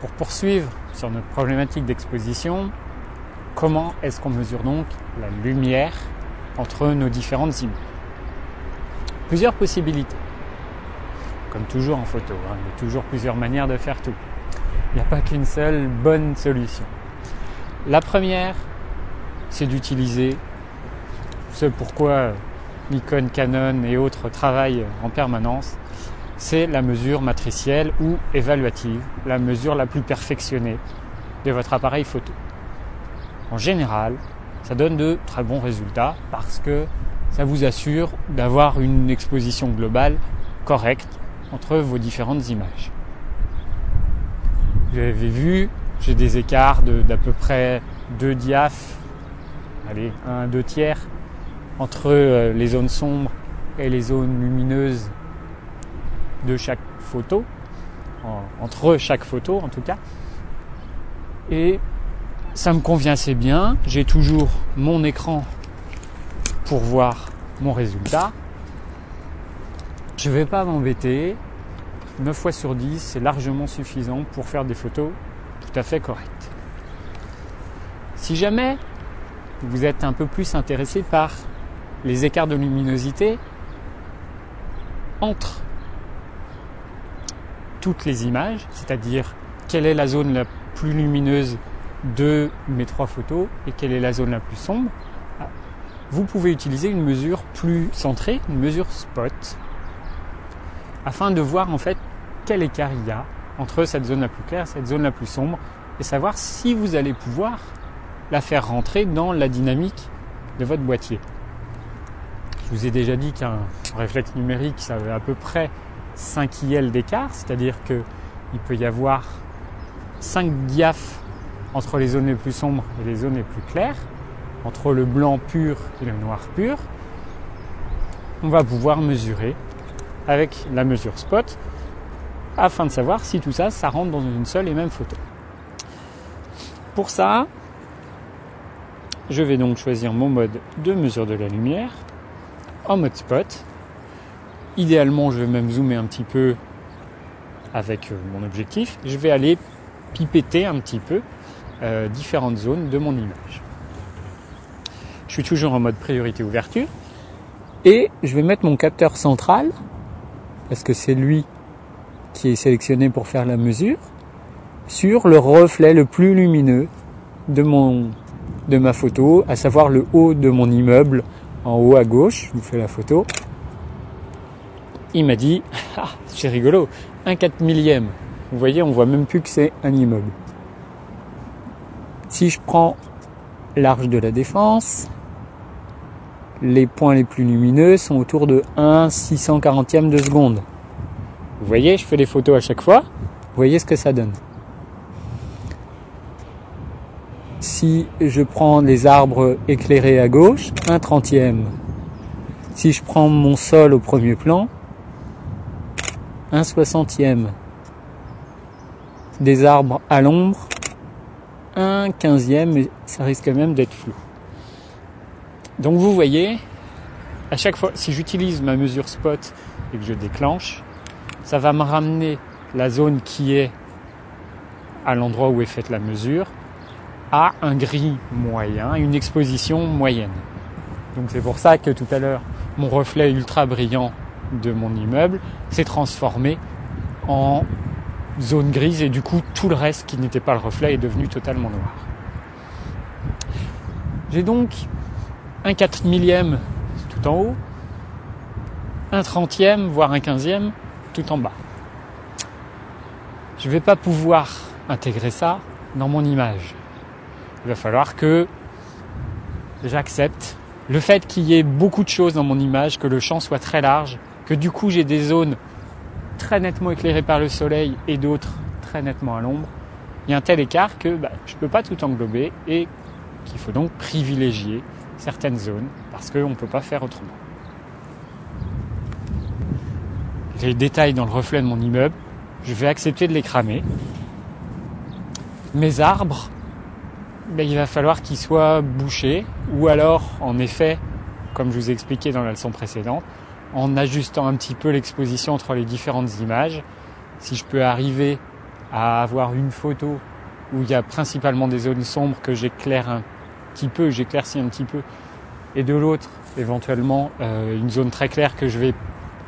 Pour poursuivre sur notre problématique d'exposition, comment est-ce qu'on mesure donc la lumière entre nos différentes images? Plusieurs possibilités. Comme toujours en photo, il y a toujours plusieurs manières de faire tout. Il n'y a pas qu'une seule bonne solution. La première, c'est d'utiliser ce pourquoi Nikon, Canon et autres travaillent en permanence, c'est la mesure matricielle ou évaluative, la mesure la plus perfectionnée de votre appareil photo. En général, ça donne de très bons résultats parce que ça vous assure d'avoir une exposition globale correcte entre vos différentes images. Vous avez vu, j'ai des écarts d'à peu près 2 diaphes, 1 2/3 entre les zones sombres et les zones lumineuses de chaque photo, entre chaque photo en tout cas. Et ça me convient assez bien, j'ai toujours mon écran pour voir mon résultat. Je ne vais pas m'embêter, 9 fois sur 10 c'est largement suffisant pour faire des photos tout à fait correctes. Si jamais vous êtes un peu plus intéressé par les écarts de luminosité entre toutes les images, c'est-à-dire quelle est la zone la plus lumineuse de mes 3 photos et quelle est la zone la plus sombre, vous pouvez utiliser une mesure plus centrée, une mesure spot, afin de voir en fait quel écart il y a entre cette zone la plus claire et cette zone la plus sombre et savoir si vous allez pouvoir la faire rentrer dans la dynamique de votre boîtier. Je vous ai déjà dit qu'un réflexe numérique, ça avait à peu près 5 IL d'écart, c'est-à-dire qu'il peut y avoir 5 diaphes entre les zones les plus sombres et les zones les plus claires, entre le blanc pur et le noir pur. On va pouvoir mesurer avec la mesure spot afin de savoir si tout ça, ça rentre dans une seule et même photo. Pour ça, je vais donc choisir mon mode de mesure de la lumière en mode spot. Idéalement, je vais même zoomer un petit peu avec mon objectif. Je vais aller pipetter un petit peu différentes zones de mon image. Je suis toujours en mode priorité ouverture et je vais mettre mon capteur central parce que c'est lui qui est sélectionné pour faire la mesure sur le reflet le plus lumineux de ma photo, à savoir le haut de mon immeuble en haut à gauche. Je vous fais la photo. Il m'a dit, c'est rigolo, 1/4 millième. Vous voyez, on voit même plus que c'est un immeuble. Si je prends l'arche de la Défense, les points les plus lumineux sont autour de 1/640e de seconde. Vous voyez, je fais des photos à chaque fois. Vous voyez ce que ça donne. Si je prends les arbres éclairés à gauche, 1/30e. Si je prends mon sol au premier plan, 1/60e. Des arbres à l'ombre, 1/15e, mais ça risque même d'être flou. Donc vous voyez, à chaque fois, si j'utilise ma mesure spot et que je déclenche, ça va me ramener la zone qui est à l'endroit où est faite la mesure à un gris moyen, une exposition moyenne. Donc c'est pour ça que tout à l'heure, mon reflet ultra brillant de mon immeuble s'est transformé en zone grise et du coup tout le reste qui n'était pas le reflet est devenu totalement noir. J'ai donc 1/4 millième tout en haut, 1/30e voire 1/15e tout en bas. Je ne vais pas pouvoir intégrer ça dans mon image. Il va falloir que j'accepte le fait qu'il y ait beaucoup de choses dans mon image, que le champ soit très large, que du coup j'ai des zones très nettement éclairées par le soleil et d'autres très nettement à l'ombre. Il y a un tel écart que je ne peux pas tout englober et qu'il faut donc privilégier certaines zones parce qu'on ne peut pas faire autrement. Les détails dans le reflet de mon immeuble, je vais accepter de les cramer. Mes arbres, il va falloir qu'ils soient bouchés ou alors, en effet, comme je vous ai expliqué dans la leçon précédente, en ajustant un petit peu l'exposition entre les différentes images, si je peux arriver à avoir une photo où il y a principalement des zones sombres que j'éclaircis un petit peu, et de l'autre, éventuellement, une zone très claire que je vais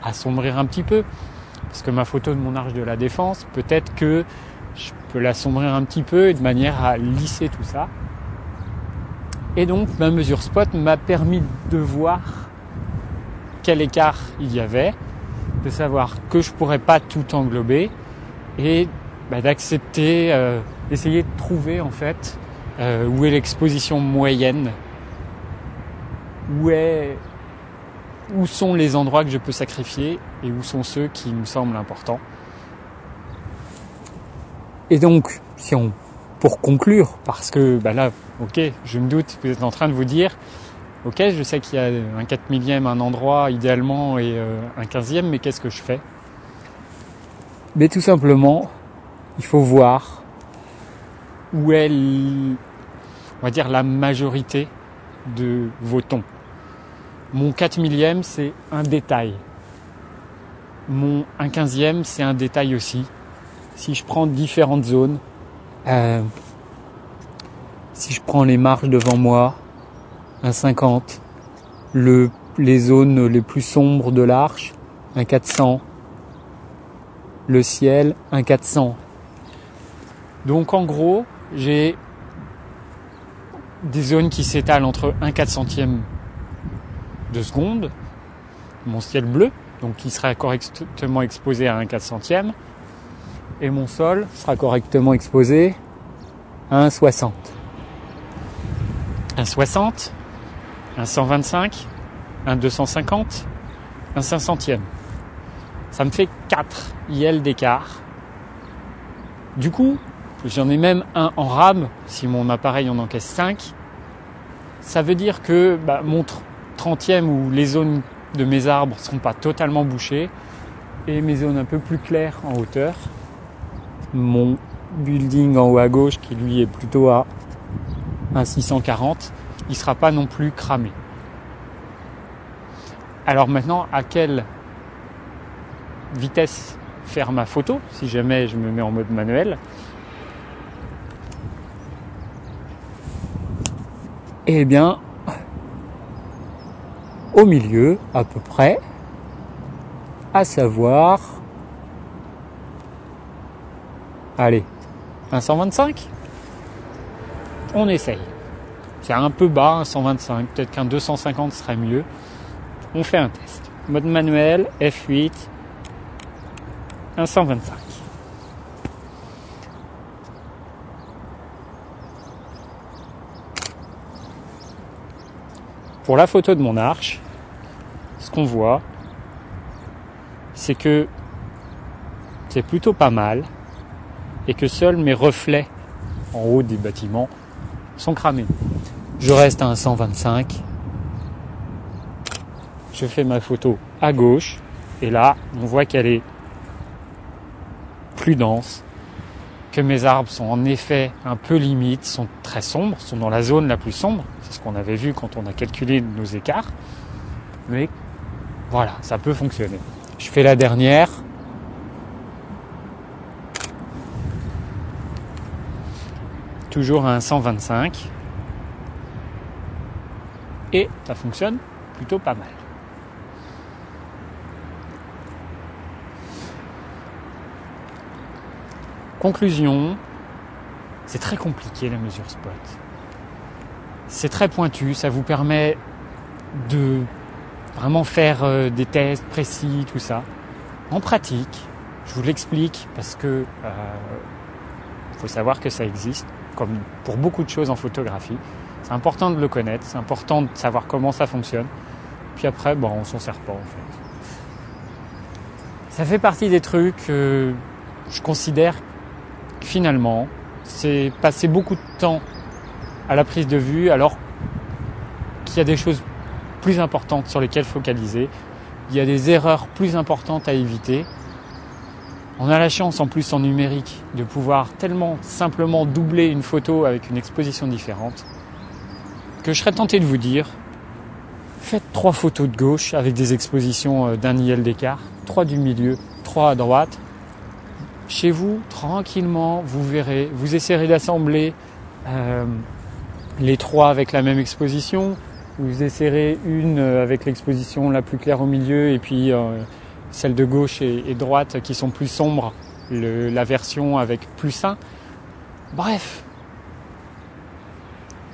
assombrir un petit peu, parce que ma photo de mon arche de la Défense, peut-être que je peux l'assombrir un petit peu de manière à lisser tout ça. Et donc ma mesure spot m'a permis de voir quel écart il y avait, de savoir que je pourrais pas tout englober et d'accepter, d'essayer de trouver en fait où est l'exposition moyenne, où sont les endroits que je peux sacrifier et où sont ceux qui me semblent importants. Et donc, pour conclure, parce que là, ok, je me doute, vous êtes en train de vous dire, ok, je sais qu'il y a un 4 millième, un endroit idéalement et un 15e, mais qu'est-ce que je fais ? Mais tout simplement, il faut voir où est, on va dire, la majorité de vos tons. Mon 4 millième, c'est un détail. Mon 1 15e, c'est un détail aussi. Si je prends différentes zones, si je prends les marges devant moi, un 50, les zones les plus sombres de l'arche, un 400, le ciel, un 400. Donc en gros, j'ai des zones qui s'étalent entre 1/400e de seconde, mon ciel bleu, donc qui sera correctement exposé à 1/400e, et mon sol sera correctement exposé à 1/60. 1/60, 1/125, 1/250, 1/500e. Ça me fait 4 IL d'écart. Du coup, j'en ai même un en rame, si mon appareil en encaisse 5. Ça veut dire que mon 30e où les zones de mes arbres ne seront pas totalement bouchées et mes zones un peu plus claires en hauteur. Mon building en haut à gauche qui lui est plutôt à 1/640, il ne sera pas non plus cramé. Alors maintenant, à quelle vitesse faire ma photo si jamais je me mets en mode manuel? Eh bien, au milieu à peu près, à savoir, allez, 125, on essaye. C'est un peu bas, 125, peut-être qu'un 250 serait mieux. On fait un test. Mode manuel, F8, 125. Pour la photo de mon arche, ce qu'on voit, c'est que c'est plutôt pas mal et que seuls mes reflets en haut des bâtiments sont cramés. Je reste à un 125. Je fais ma photo à gauche et là, on voit qu'elle est plus dense, que mes arbres sont en effet un peu limites, sont très sombres, sont dans la zone la plus sombre. C'est ce qu'on avait vu quand on a calculé nos écarts. Mais voilà, ça peut fonctionner. Je fais la dernière. Toujours à un 125. Et ça fonctionne plutôt pas mal. Conclusion, c'est très compliqué la mesure spot. C'est très pointu, ça vous permet de vraiment faire des tests précis, tout ça. En pratique, je vous l'explique parce que faut savoir que ça existe, comme pour beaucoup de choses en photographie. C'est important de le connaître, c'est important de savoir comment ça fonctionne. Puis après, on s'en sert pas en fait. Ça fait partie des trucs que je considère que finalement, c'est passer beaucoup de temps à la prise de vue alors qu'il y a des choses plus importantes sur lesquelles focaliser. Il y a des erreurs plus importantes à éviter. On a la chance en plus en numérique de pouvoir tellement simplement doubler une photo avec une exposition différente que je serais tenté de vous dire, faites 3 photos de gauche avec des expositions d'un IL d'écart, 3 du milieu, 3 à droite. chez vous, tranquillement, vous verrez, vous essayerez d'assembler les 3 avec la même exposition, vous essayerez une avec l'exposition la plus claire au milieu et puis celle de gauche et droite qui sont plus sombres, la version avec plus 1. Bref,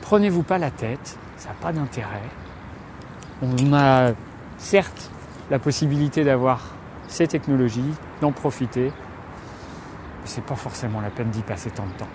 prenez-vous pas la tête, ça n'a pas d'intérêt. On a certes la possibilité d'avoir ces technologies, d'en profiter, mais c'est pas forcément la peine d'y passer tant de temps.